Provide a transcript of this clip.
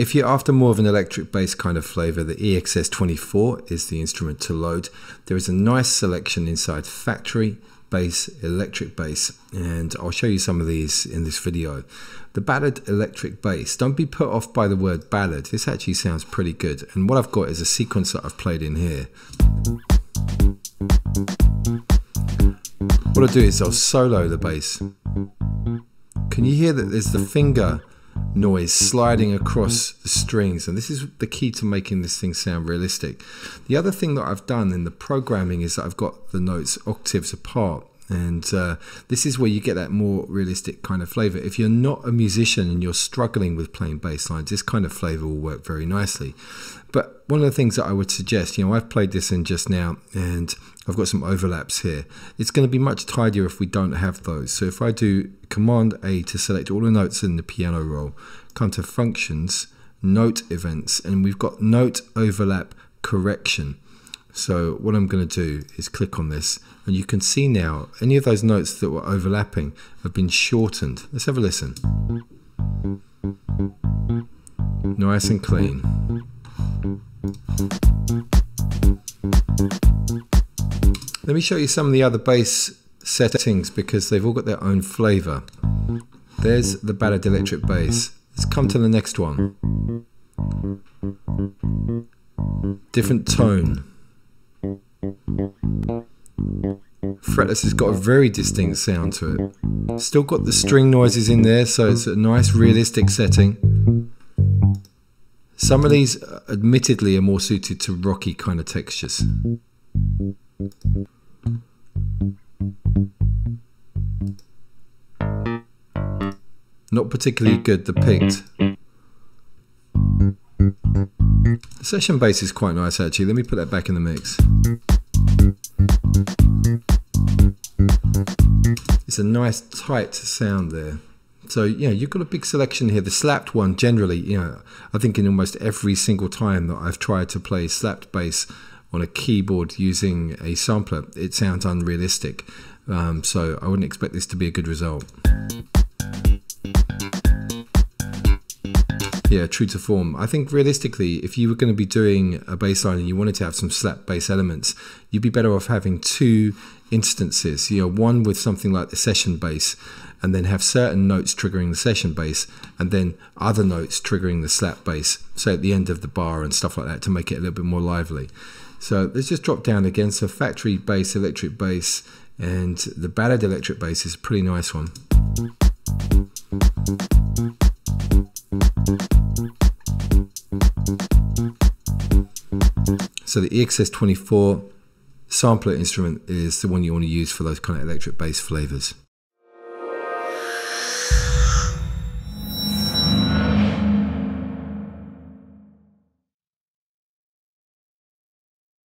If you're after more of an electric bass kind of flavor, the EXS24 is the instrument to load. There is a nice selection inside factory bass, electric bass, and I'll show you some of these in this video. The ballad electric bass, don't be put off by the word ballad. This actually sounds pretty good, and what I've got is a sequence that I've played in here. What I'll do is I'll solo the bass. Can you hear that there's the finger noise sliding across the strings, and this is the key to making this thing sound realistic. The other thing that I've done in the programming is that I've got the notes octaves apart, and this is where you get that more realistic kind of flavor. If you're not a musician and you're struggling with playing bass lines, this kind of flavor will work very nicely. But one of the things that I would suggest, I've played this in just now and I've got some overlaps here. It's going to be much tidier if we don't have those. So if I do Command A to select all the notes in the piano roll, come to Functions, Note Events, and we've got Note Overlap Correction. So what I'm going to do is click on this, and you can see now any of those notes that were overlapping have been shortened. Let's have a listen. Nice and clean. Let me show you some of the other bass settings because they've all got their own flavor. There's the ballad electric bass. Let's come to the next one. Different tone. Fretless has got a very distinct sound to it. Still got the string noises in there, so it's a nice realistic setting. Some of these admittedly are more suited to rocky kind of textures. Not particularly good, the picked. The session bass is quite nice actually. Let me put that back in the mix. It's a nice tight sound there. So you've got a big selection here. The slapped one generally, I think in almost every single time that I've tried to play slapped bass on a keyboard using a sampler, it sounds unrealistic. So I wouldn't expect this to be a good result. Yeah, true to form. I think realistically, if you were going to be doing a bass line and you wanted to have some slap bass elements, you'd be better off having two instances. One with something like the session bass, and then have certain notes triggering the session bass, and then other notes triggering the slap bass, so at the end of the bar and stuff like that, to make it a little bit more lively. So let's just drop down again. So factory bass, electric bass, and the ballad electric bass is a pretty nice one. So the EXS24 sampler instrument is the one you want to use for those kind of electric bass flavors.